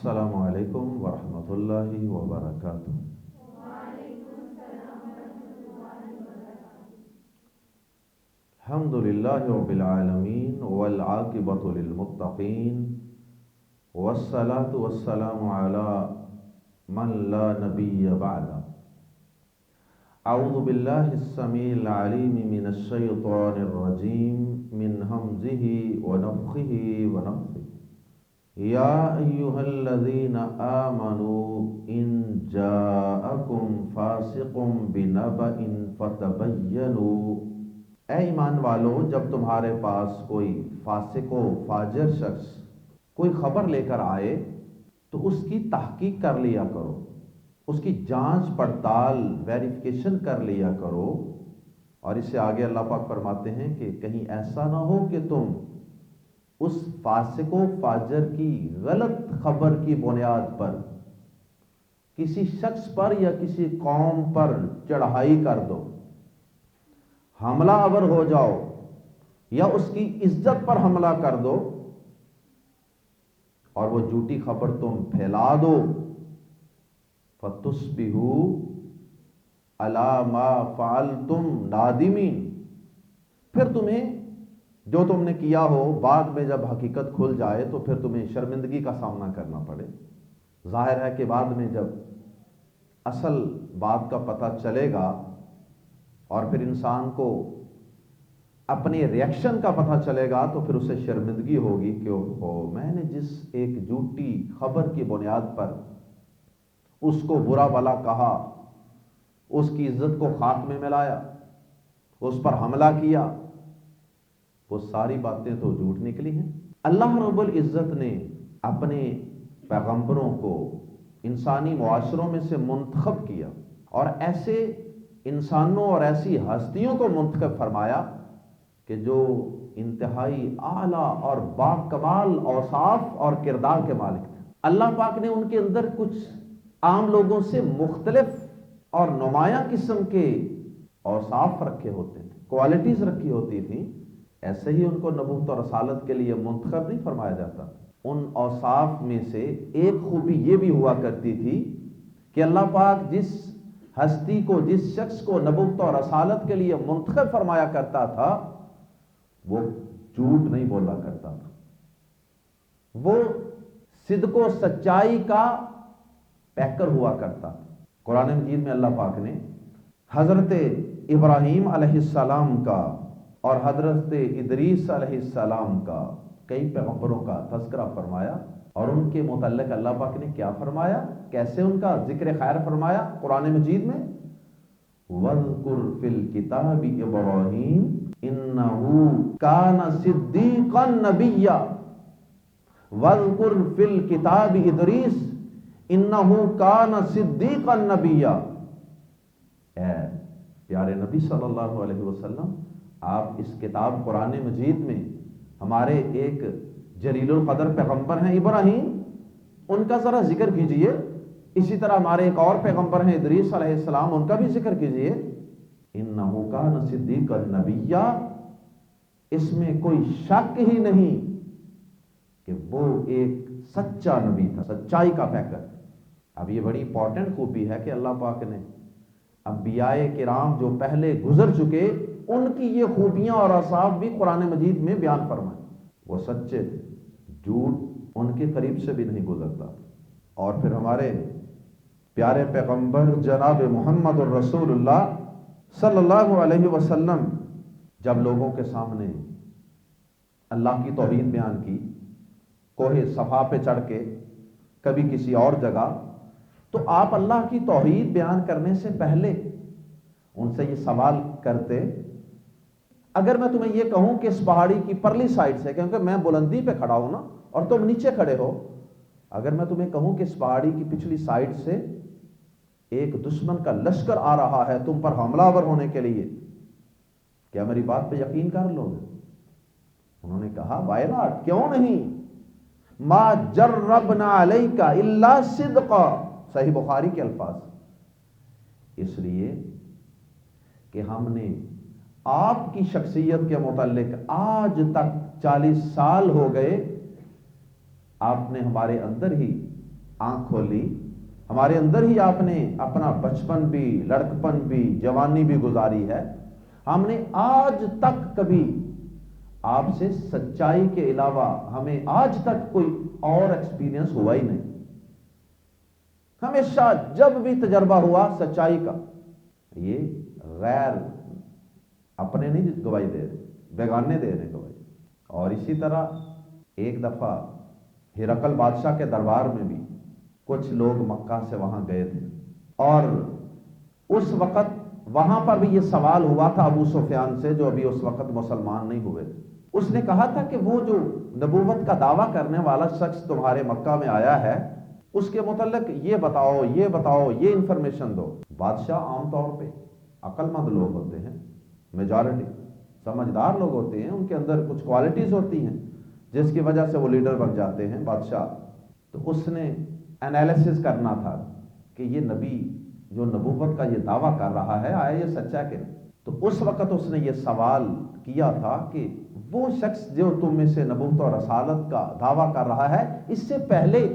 السلام علیکم ورحمۃ اللہ وبرکاتہ۔ الحمد للہ رب العالمین والعاقبۃ للمتقین والصلاة والسلام علی من لا نبی بعد۔ اعوذ باللہ السمیع العلیم من الشیطان الرجیم من ہمزہ ونفخہ ونفثہ۔ یا ایہا الذین آمنوا ان جاءکم فاسق بنبأ فتبینوا، اے ایمان والو جب تمہارے پاس کوئی فاسق و فاجر شخص کوئی خبر لے کر آئے تو اس کی تحقیق کر لیا کرو، اس کی جانچ پڑتال ویریفیکیشن کر لیا کرو۔ اور اس سے آگے اللہ پاک فرماتے ہیں کہ کہیں ایسا نہ ہو کہ تم اس فاسق و فاجر کی غلط خبر کی بنیاد پر کسی شخص پر یا کسی قوم پر چڑھائی کر دو، حملہ آور ہو جاؤ یا اس کی عزت پر حملہ کر دو اور وہ جھوٹی خبر تم پھیلا دو۔ فَتُصْبِحُوا عَلَى مَا فَعَلْتُمْ نَادِمِينَ، پھر تمہیں جو تم نے کیا ہو بعد میں جب حقیقت کھل جائے تو پھر تمہیں شرمندگی کا سامنا کرنا پڑے۔ ظاہر ہے کہ بعد میں جب اصل بات کا پتہ چلے گا اور پھر انسان کو اپنے ریئیکشن کا پتہ چلے گا تو پھر اسے شرمندگی ہوگی کہ میں نے جس ایک جھوٹی خبر کی بنیاد پر اس کو برا بھلا کہا، اس کی عزت کو خاتمے میں لایا، اس پر حملہ کیا، وہ ساری باتیں تو جھوٹ نکلی ہیں۔ اللہ رب العزت نے اپنے پیغمبروں کو انسانی معاشروں میں سے منتخب کیا اور ایسے انسانوں اور ایسی ہستیوں کو منتخب فرمایا کہ جو انتہائی اعلیٰ اور باکمال اوصاف اور کردار کے مالک تھے۔ اللہ پاک نے ان کے اندر کچھ عام لوگوں سے مختلف اور نمایاں قسم کے اوصاف رکھے ہوتے تھے، کوالٹیز رکھی ہوتی تھیں۔ ایسے ہی ان کو نبوت اور رسالت کے لیے منتخب نہیں فرمایا جاتا۔ ان اوصاف میں سے ایک خوبی یہ بھی ہوا کرتی تھی کہ اللہ پاک جس ہستی کو، جس شخص کو نبوت اور رسالت کے لیے منتخب فرمایا کرتا تھا وہ جھوٹ نہیں بولا کرتا تھا، وہ صدق و سچائی کا پیکر ہوا کرتا تھا۔ قرآن مجید میں اللہ پاک نے حضرت ابراہیم علیہ السلام کا اور حضرت ادریس علیہ السلام کا، کئی پیغمبروں کا تذکرہ فرمایا اور ان کے متعلق اللہ پاک نے کیا فرمایا، کیسے ان کا ذکر خیر فرمایا قرآن مجید میں؟ وَاذْكُرْ فِي الْكِتَابِ إِبْرَاهِيمَ إِنَّهُ كَانَ صِدِّيقًا نَبِيًّا وَاذْكُرْ فِي الْكِتَابِ إِدْرِيسَ إِنَّهُ كَانَ صِدِّيقًا نَبِيًّا۔ اے پیارے نبی صلی اللہ علیہ وسلم، آپ اس کتاب قرآن مجید میں ہمارے ایک جلیل القدر پیغمبر ہیں ابراہیم، ان کا ذرا ذکر کیجئے۔ اسی طرح ہمارے ایک اور پیغمبر ہیں ادریس علیہ السلام، ان کا بھی ذکر کیجئے۔ انہ کان صدیقا نبیا، اس میں کوئی شک ہی نہیں کہ وہ ایک سچا نبی تھا، سچائی کا پیکر۔ اب یہ بڑی امپورٹنٹ خوبی ہے کہ اللہ پاک نے انبیاء کرام جو پہلے گزر چکے ان کی یہ خوبیاں اور اوصاف بھی قرآن مجید میں بیان فرمائے۔ وہ سچے تھے، جھوٹ ان کے قریب سے بھی نہیں گزرتا۔ اور پھر ہمارے پیارے پیغمبر جناب محمد الرسول اللہ صلی اللہ علیہ وسلم جب لوگوں کے سامنے اللہ کی توحید بیان کی، کوہ صفا پہ چڑھ کے، کبھی کسی اور جگہ، تو آپ اللہ کی توحید بیان کرنے سے پہلے ان سے یہ سوال کرتے، اگر میں تمہیں یہ کہوں کہ اس پہاڑی کی پرلی سائڈ سے، کیونکہ میں بلندی پہ کھڑا ہوں نا اور تم نیچے کھڑے ہو، اگر میں تمہیں کہوں کہ اس پہاڑی کی پچھلی سائڈ سے ایک دشمن کا لشکر آ رہا ہے تم پر حملہ آور ہونے کے لیے، کیا میری بات پہ یقین کر لو گے؟ انہوں نے کہا وائی ناٹ، کیوں نہیں؟ ما جربنا علیک الا صدقا، صحیح بخاری کے الفاظ، اس لیے کہ ہم نے آپ کی شخصیت کے متعلق آج تک 40 سال ہو گئے، آپ نے ہمارے اندر ہی آنکھ کھولی، ہمارے اندر ہی آپ نے اپنا بچپن بھی، لڑکپن بھی، جوانی بھی گزاری ہے، ہم نے آج تک کبھی آپ سے سچائی کے علاوہ ہمیں آج تک کوئی اور ایکسپیرینس ہوا ہی نہیں۔ ہمیشہ جب بھی تجربہ ہوا سچائی کا، یہ غیر اپنے نہیں گواہی دے رہے، بیگانے دے رہے گواہی۔ اور اسی طرح ایک دفعہ ہرقل بادشاہ کے دربار میں بھی کچھ لوگ مکہ سے وہاں گئے تھے، اور اس وقت وہاں پر بھی یہ سوال ہوا تھا ابو سفیان سے، جو ابھی اس وقت مسلمان نہیں ہوئے تھے۔ اس نے کہا تھا کہ وہ جو نبوت کا دعویٰ کرنے والا شخص تمہارے مکہ میں آیا ہے، اس کے متعلق یہ بتاؤ، یہ بتاؤ، یہ انفارمیشن دو۔ بادشاہ عام طور پہ عقل مند لوگ ہوتے ہیں، میجارٹی سمجھدار لوگ ہوتے ہیں، ان کے اندر کچھ کوالٹیز ہوتی ہیں جس کی وجہ سے وہ لیڈر بن جاتے ہیں، بادشاہ۔ تو اس نے انالیسس کرنا تھا کہ یہ نبی جو نبوت کا یہ دعویٰ کر رہا ہے، آیا یہ سچا کہ نہیں۔ تو اس وقت اس نے یہ سوال کیا تھا کہ وہ شخص جو تم میں سے نبوت اور رسالت کا دعویٰ کر رہا ہے، اس سے پہلے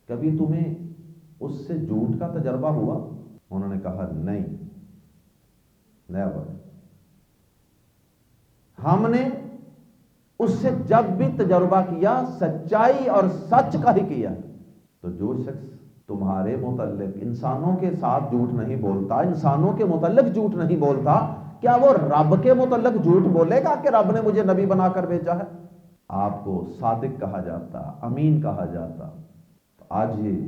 کبھی تمہیں اس سے جھوٹ کا تجربہ ہوا؟ انہوں نے کہا نہیں، نیور۔ ہم نے اس سے جب بھی تجربہ کیا سچائی اور سچ کا ہی کیا۔ تو جو شخص تمہارے متعلق انسانوں کے ساتھ جھوٹ نہیں بولتا، انسانوں کے متعلق جھوٹ نہیں بولتا، کیا وہ رب کے متعلق جھوٹ بولے گا کہ رب نے مجھے نبی بنا کر بھیجا ہے؟ آپ کو صادق کہا جاتا، امین کہا جاتا۔ آج یہ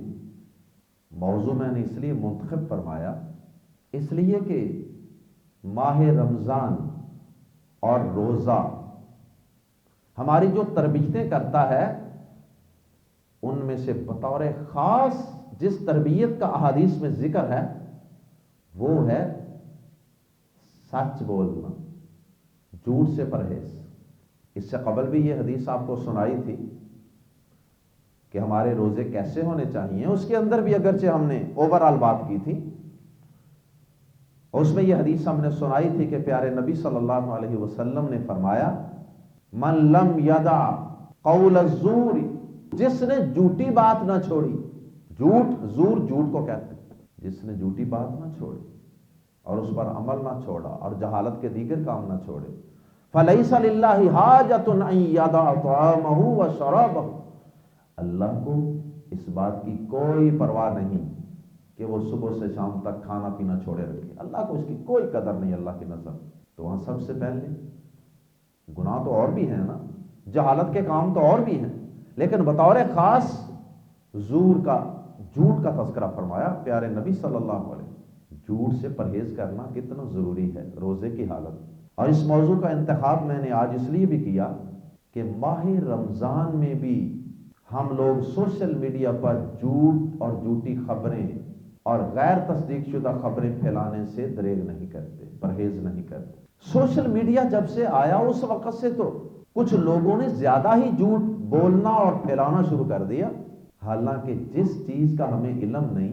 موضوع میں نے اس لیے منتخب فرمایا، اس لیے کہ ماہ رمضان اور روزہ ہماری جو تربیتیں کرتا ہے، ان میں سے بطور خاص جس تربیت کا احادیث میں ذکر ہے وہ ہے سچ بولنا، جھوٹ سے پرہیز۔ اس سے قبل بھی یہ حدیث آپ کو سنائی تھی کہ ہمارے روزے کیسے ہونے چاہیے، اس کے اندر بھی اگرچہ ہم نے اوورآل بات کی تھی، اس میں یہ حدیث ہم نے سنائی تھی کہ پیارے نبی صلی اللہ علیہ وسلم نے فرمایا، من لم یدع قول الزور، جس نے جھوٹی بات نہ چھوڑی، جھوٹ زور جھوٹ کو کہتے ہیں، جس نے جھوٹی بات نہ چھوڑی اور اس پر عمل نہ چھوڑا اور جہالت کے دیگر کام نہ چھوڑے، فلیس للہ حاجۃ ان یدع طعامہ وشرابہ، اللہ کو اس بات کی کوئی پرواہ نہیں کہ وہ صبح سے شام تک کھانا پینا چھوڑے رکھے، اللہ کو اس کی کوئی قدر نہیں اللہ کی نظر۔ تو وہاں سب سے پہلے گناہ تو اور بھی ہیں نا، جہالت کے کام تو اور بھی ہیں، لیکن بطور خاص زور کا، جھوٹ کا تذکرہ فرمایا پیارے نبی صلی اللہ علیہ وسلم۔ جھوٹ سے پرہیز کرنا کتنا ضروری ہے روزے کی حالت۔ اور اس موضوع کا انتخاب میں نے آج اس لیے بھی کیا کہ ماہ رمضان میں بھی ہم لوگ سوشل میڈیا پر جھوٹ اور جھوٹی خبریں اور غیر تصدیق شدہ خبریں پھیلانے سے دریغ نہیں کرتے، پرہیز نہیں کرتے۔ سوشل میڈیا جب سے آیا اس وقت سے تو کچھ لوگوں نے زیادہ ہی جھوٹ بولنا اور پھیلانا شروع کر دیا، حالانکہ جس چیز کا ہمیں علم نہیں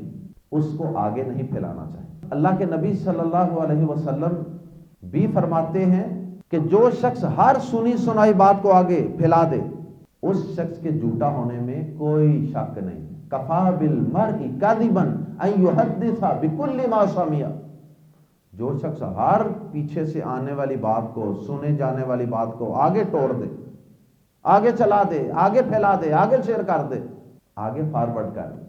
اس کو آگے نہیں پھیلانا چاہیے۔ اللہ کے نبی صلی اللہ علیہ وسلم بھی فرماتے ہیں کہ جو شخص ہر سنی سنائی بات کو آگے پھیلا دے، اس شخص کے جھوٹا ہونے میں کوئی شک نہیں۔ کفا بالمرء کاذبا ان یحدث بکل ما سمع، جو شخص ہر پیچھے سے آنے والی بات کو، سنے جانے والی بات کو آگے توڑ دے، آگے چلا دے، آگے پھیلا دے، آگے شیئر کر دے، آگے فارورڈ کر دے،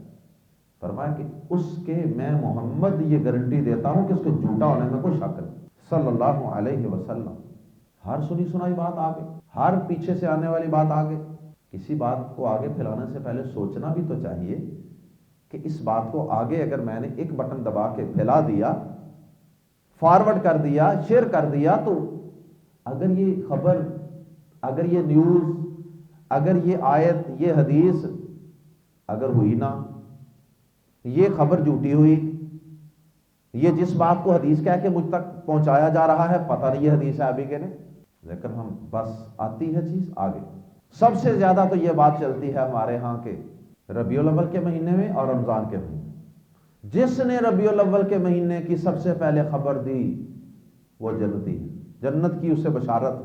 فرمایا کہ اس کے میں محمد یہ گارنٹی دیتا ہوں کہ اس کے جھوٹا ہونے میں کوئی شک نہیں، صلی اللہ علیہ وسلم۔ ہر سنی سنائی بات آگے، ہر پیچھے سے آنے والی بات آگے۔ کسی بات کو آگے پھیلانے سے پہلے سوچنا بھی تو چاہیے کہ اس بات کو آگے اگر میں نے ایک بٹن دبا کے پھیلا دیا، فارورڈ کر دیا، شیئر کر دیا، تو اگر یہ خبر، اگر یہ نیوز، اگر یہ آیت، یہ حدیث اگر ہوئی نا، یہ خبر جھوٹی ہوئی، یہ جس بات کو حدیث کہہ کے مجھ تک پہنچایا جا رہا ہے، پتہ نہیں یہ حدیث ہے ابھی کہ نہیں، لیکن ہم بس آتی ہے چیز آگے۔ سب سے زیادہ تو یہ بات چلتی ہے ہمارے ہاں کے ربیع الاول کے مہینے میں اور رمضان کے مہینے میں۔ جس نے ربیع الاول کے مہینے کی سب سے پہلے خبر دی وہ جنتی ہے، جنت کی اسے بشارت۔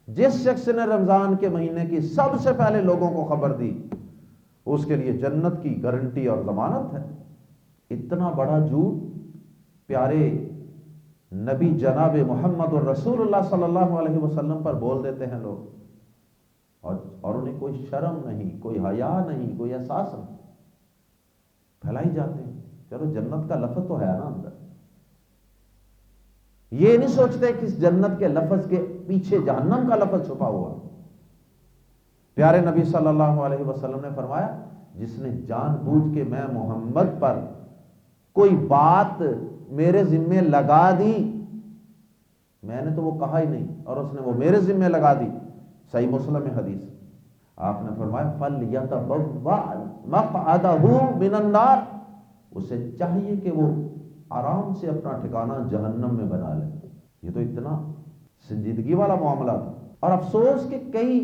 جس شخص نے رمضان کے مہینے کی سب سے پہلے لوگوں کو خبر دی اس کے لیے جنت کی گارنٹی اور ضمانت ہے۔ اتنا بڑا جھوٹ پیارے نبی جناب محمد الرسول اللہ صلی اللہ علیہ وسلم پر بول دیتے ہیں لوگ، اور انہیں کوئی شرم نہیں، کوئی حیا نہیں، کوئی احساس نہیں، پھیلائی جاتے ہیں۔ چلو جنت کا لفظ تو ہے نا اندر، یہ نہیں سوچتے کہ اس جنت کے لفظ کے پیچھے جہنم کا لفظ چھپا ہوا۔ پیارے نبی صلی اللہ علیہ وسلم نے فرمایا، جس نے جان بوجھ کے میں محمد پر کوئی بات میرے ذمے لگا دی، میں نے تو وہ کہا ہی نہیں اور اس نے وہ میرے ذمے لگا دی، صحیح مسلم میں حدیث، آپ نے فرمایا فَلْيَتَبَوَّأْ مَقْعَدَهُ مِنَ النَّارِ، اسے چاہیے کہ وہ آرام سے اپنا ٹھکانہ جہنم میں بنا لے۔ یہ تو اتنا سنجیدگی والا معاملہ تھا۔ اور افسوس کہ کئی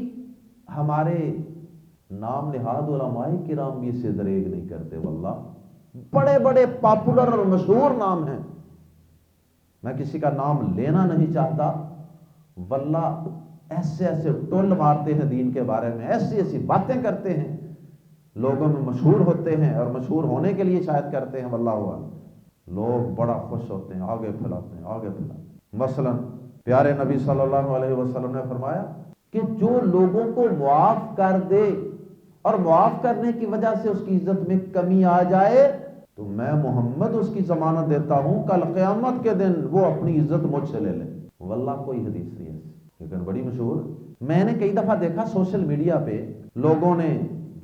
ہمارے نام نہاد علماء کرام بھی اسے دریغ نہیں کرتے۔ واللہ بڑے بڑے پاپولر اور مشہور نام ہیں، میں کسی کا نام لینا نہیں چاہتا، واللہ ایسے ایسے ٹول مارتے ہیں دین کے بارے میں، ایسی ایسی باتیں کرتے ہیں، لوگوں میں مشہور ہوتے ہیں اور مشہور ہونے کے لیے شاید کرتے ہیں، واللہ اعلم، لوگ بڑا خوش ہوتے ہیں، آگے پھیلاتے ہیں، آگے پھیلاتے ہیں۔ مثلا پیارے نبی صلی اللہ علیہ وسلم نے فرمایا کہ جو لوگوں کو معاف کر دے اور معاف کرنے کی وجہ سے اس کی عزت میں کمی آ جائے تو میں محمد اس کی ضمانت دیتا ہوں کل قیامت کے دن وہ اپنی عزت مجھ سے لے لے۔ واللہ کوئی حدیث نہیں ہے لیکن بڑی مشہور۔ میں نے کئی دفعہ دیکھا سوشل میڈیا پہ لوگوں نے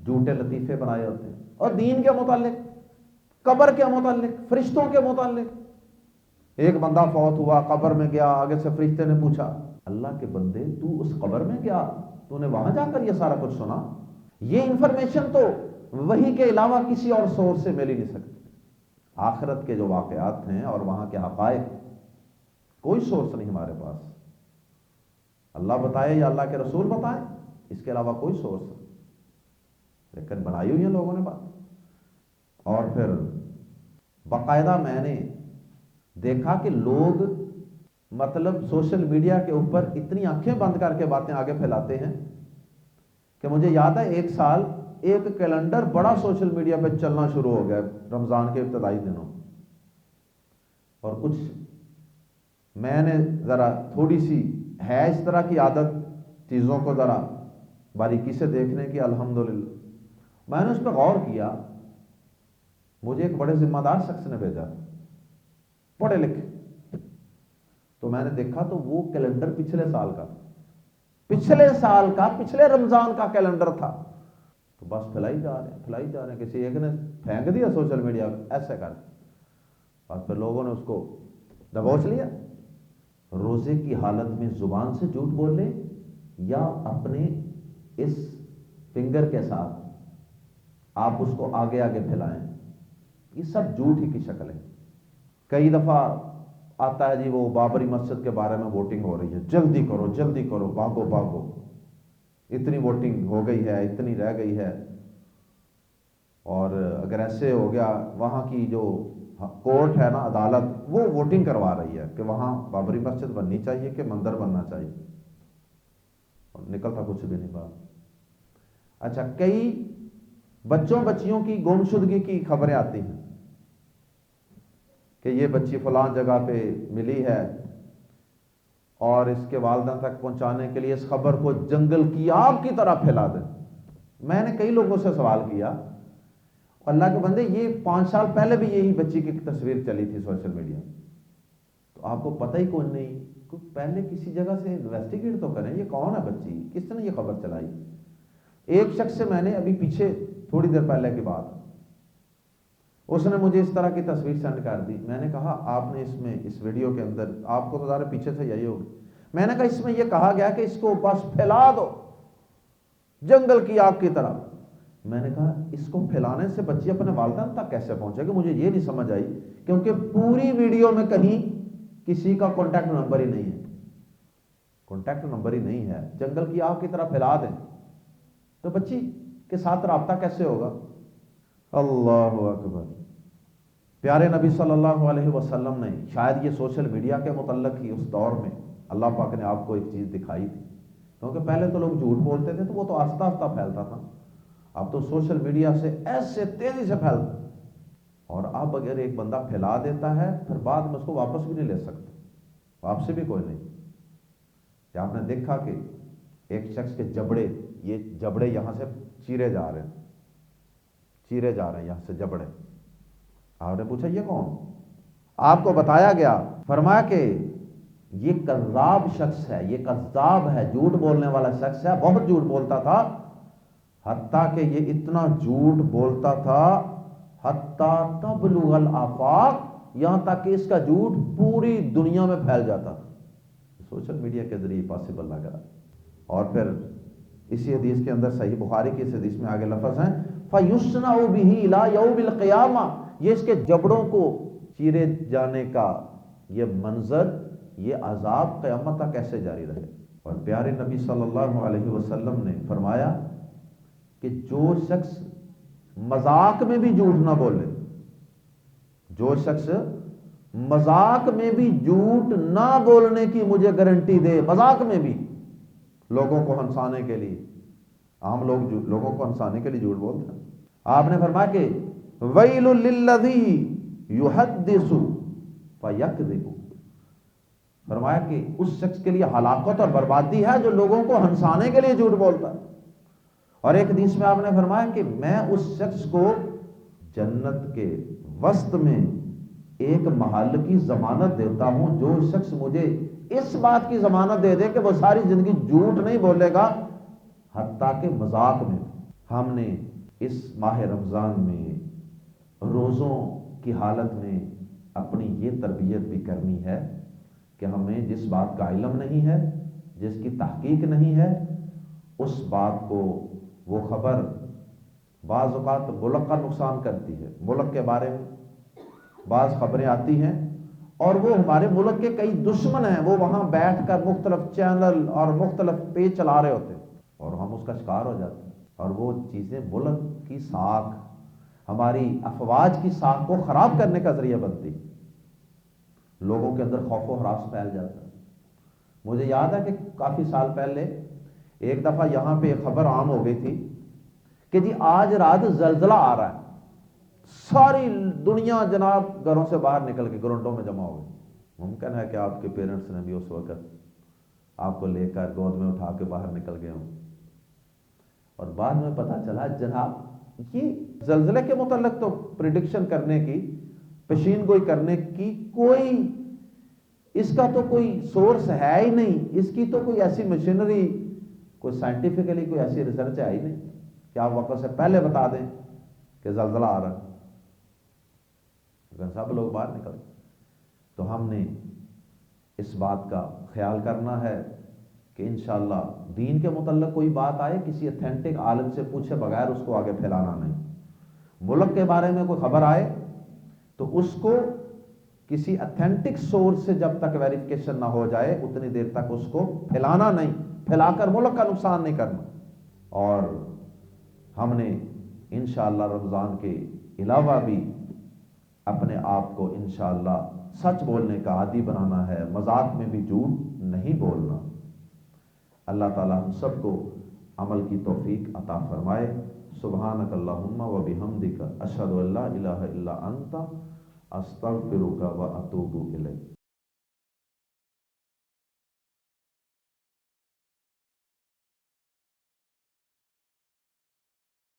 جھوٹے لطیفے بنائے ہوتے ہیں، اور دین کے متعلق، قبر کے متعلق، فرشتوں کے متعلق۔ ایک بندہ فوت ہوا، قبر میں گیا، آگے سے فرشتے نے پوچھا، اللہ کے بندے تو اس قبر میں گیا، تو نے وہاں جا کر یہ سارا کچھ سنا؟ یہ انفارمیشن تو وحی کے علاوہ کسی اور سورس سے مل ہی نہیں سکتی۔ آخرت کے جو واقعات ہیں اور وہاں کے حقائق، کوئی سورس نہیں ہمارے پاس، اللہ بتائے یا اللہ کے رسول بتائیں، اس کے علاوہ کوئی سورس نہیں، لیکن بنائی ہوئی ہیں لوگوں نے بات۔ اور پھر باقاعدہ میں نے دیکھا کہ لوگ مطلب سوشل میڈیا کے اوپر اتنی آنکھیں بند کر کے باتیں آگے پھیلاتے ہیں کہ مجھے یاد ہے ایک سال ایک کیلنڈر بڑا سوشل میڈیا پہ چلنا شروع ہو گیا رمضان کے ابتدائی دنوں، اور کچھ میں نے ذرا تھوڑی سی ہے اس طرح کی عادت چیزوں کو ذرا باریکی سے دیکھنے کی، الحمدللہ میں نے اس پہ غور کیا۔ مجھے ایک بڑے ذمہ دار شخص نے بھیجا، پڑھے لکھے، تو میں نے دیکھا تو وہ کیلنڈر پچھلے سال کا پچھلے رمضان کا کیلنڈر تھا، تو بس پھیلائی جا رہے ہیں، کسی ایک نے پھینک دیا سوشل میڈیا ایسے کر، اور پھر لوگوں نے اس کو دبوچ لیا۔ روزے کی حالت میں زبان سے جھوٹ بولے یا اپنے اس فنگر کے ساتھ آپ اس کو آگے آگے پھیلائیں، یہ سب جھوٹ ہی کی شکل ہے۔ کئی دفعہ آتا ہے جی وہ بابری مسجد کے بارے میں ووٹنگ ہو رہی ہے، جلدی کرو، بھاگو، اتنی ووٹنگ ہو گئی ہے، اتنی رہ گئی ہے، اور اگر ایسے ہو گیا وہاں کی جو کورٹ ہے نا، عدالت، وہ ووٹنگ کروا رہی ہے کہ وہاں بابری مسجد بننی چاہیے کہ مندر بننا چاہیے، اور نکلتا کچھ بھی نہیں بات۔ اچھا، کئی بچیوں کی گمشدگی کی خبریں آتی ہیں کہ یہ بچی فلاں جگہ پہ ملی ہے، اور اس کے والدین تک پہنچانے کے لیے اس خبر کو جنگل کی آگ کی طرح پھیلا دیں۔ میں نے کئی لوگوں سے سوال کیا، اللہ کے بندے یہ 5 سال پہلے بھی یہی بچی کی تصویر چلی تھی سوشل میڈیا، تو آپ کو پتہ ہی کون نہیں، پہلے کسی جگہ سے انویسٹیگیٹ تو کریں، یہ کون ہے بچی، کس نے یہ خبر چلائی۔ ایک شخص سے میں نے ابھی پیچھے تھوڑی دیر پہلے کی بات، اس نے مجھے اس طرح کی تصویر سینڈ کر دی، میں نے کہا آپ نے اس ویڈیو کے اندر، آپ کو تو ذرا پیچھے سے یہی ہوگی، میں نے کہا اس میں یہ کہا گیا کہ اس کو بس پھیلا دو جنگل کی آگ کی طرح۔ میں نے کہا اس کو پھیلانے سے بچی اپنے والدین تک کیسے پہنچے گی؟ مجھے یہ نہیں سمجھ آئی، کیونکہ پوری ویڈیو میں کہیں کسی کا کانٹیکٹ نمبر ہی نہیں ہے، جنگل کی آگ کی طرح پھیلا دیں تو بچی کے ساتھ رابطہ کیسے ہوگا؟ اللہ اکبر۔ پیارے نبی صلی اللہ علیہ وسلم نے شاید یہ سوشل میڈیا کے متعلق ہی اس دور میں اللہ پاک نے آپ کو ایک چیز دکھائی تھی، کیونکہ پہلے تو لوگ جھوٹ بولتے تھے تو وہ تو آہستہ آہستہ پھیلتا تھا، اب تو سوشل میڈیا سے ایسے تیزی سے پھیلتا، اور اب اگر ایک بندہ پھیلا دیتا ہے پھر بعد میں اس کو واپس بھی نہیں لے سکتا، آپ سے بھی کوئی نہیں. کہ آپ نے دیکھا کہ ایک شخص کے جبڑے، یہ جبڑے یہاں سے چیرے جا رہے ہیں یہاں سے جبڑے. آپ نے پوچھا یہ کون؟ آپ کو بتایا گیا، فرمایا کہ یہ کذاب شخص ہے، یہ کذاب ہے، جھوٹ بولنے والا شخص ہے، بہت جھوٹ بولتا تھا، حتیٰ کہ یہ اتنا جھوٹ بولتا تھا حتیٰ تبلغ الآفاق، یہاں تک کہ اس کا جھوٹ پوری دنیا میں پھیل جاتا تھا. سوشل میڈیا کے ذریعے پاسبل نہ کرا. اور پھر اسی حدیث کے اندر، صحیح بخاری کی اس حدیث میں آگے لفظ ہیں فَيُصْنَعُ بِهِ إِلَى يَوْمِ الْقِيَامَةِ، یہ اس کے جبڑوں کو چیرے جانے کا یہ منظر، یہ عذاب قیامت تک کیسے جاری رہے. اور پیارے نبی صلی اللہ علیہ وسلم نے فرمایا کہ جو شخص مذاق میں بھی جھوٹ نہ بولے، جو شخص مذاق میں بھی جھوٹ نہ بولنے کی مجھے گارنٹی دے، مذاق میں بھی لوگوں کو ہنسانے کے لیے، عام لوگ لوگوں کو ہنسانے کے لیے جھوٹ بولتے ہیں. آپ نے فرمایا کہ وَيْلٌ لِلَّذِي يُحَدِّثُ فَيَكْذِبُ، فرمایا کہ اس شخص کے لیے ہلاکت اور بربادی ہے جو لوگوں کو ہنسانے کے لیے جھوٹ بولتا ہے. اور ایک حدیث میں آپ نے فرمایا کہ میں اس شخص کو جنت کے وسط میں ایک محل کی ضمانت دیتا ہوں، جو شخص مجھے اس بات کی ضمانت دے دے کہ وہ ساری زندگی جھوٹ نہیں بولے گا حتیٰ کہ مذاق میں. ہم نے اس ماہ رمضان میں روزوں کی حالت میں اپنی یہ تربیت بھی کرنی ہے کہ ہمیں جس بات کا علم نہیں ہے، جس کی تحقیق نہیں ہے، اس بات کو، وہ خبر بعض اوقات ملک کا نقصان کرتی ہے. ملک کے بارے میں بعض خبریں آتی ہیں اور وہ ہمارے ملک کے کئی دشمن ہیں، وہ وہاں بیٹھ کر مختلف چینل اور مختلف پیج چلا رہے ہوتے ہیں اور ہم اس کا شکار ہو جاتے ہیں. اور وہ چیزیں ملک کی ساکھ، ہماری افواج کی ساکھ کو خراب کرنے کا ذریعہ بنتی، لوگوں کے اندر خوف و ہراس پھیل جاتا ہے. مجھے یاد ہے کہ کافی سال پہلے ایک دفعہ یہاں پہ خبر عام ہو گئی تھی کہ جی آج رات زلزلہ آ رہا ہے. ساری دنیا جناب گھروں سے باہر نکل کے گرونڈوں میں جمع ہو گئی. ممکن ہے کہ آپ کے پیرنٹس نے بھی اس وقت آپ کو لے کر گود میں اٹھا کے باہر نکل گئے ہوں. اور بعد میں پتا چلا جناب یہ زلزلے کے متعلق تو پریڈکشن کرنے کی، پیشین گوئی کرنے کی کوئی، اس کا تو کوئی سورس ہے ہی نہیں، اس کی تو کوئی ایسی مشینری، کوئی سائنٹیفکلی کوئی ایسی ریسرچ ہے ہی نہیں کہ آپ وقت سے پہلے بتا دیں کہ زلزلہ آ رہا ہے. لیکن سب لوگ باہر نکل. تو ہم نے اس بات کا خیال کرنا ہے کہ انشاءاللہ دین کے متعلق کوئی بات آئے، کسی اتھینٹک عالم سے پوچھے بغیر اس کو آگے پھیلانا نہیں. ملک کے بارے میں کوئی خبر آئے تو اس کو کسی اتھینٹک سورس سے جب تک ویریفیکیشن نہ ہو جائے اتنی دیر تک اس کو پھیلانا نہیں، پھیلا کر ملک کا نقصان نہیں کرنا. اور ہم نے انشاءاللہ رمضان کے علاوہ بھی اپنے آپ کو انشاءاللہ سچ بولنے کا عادی بنانا ہے، مذاق میں بھی جھوٹ نہیں بولنا. اللہ تعالی ہم سب کو عمل کی توفیق عطا فرمائے. سبحانک اللہم و بحمدک اشہد ان لا الہ الا انت استغفرک و اتوب الیک.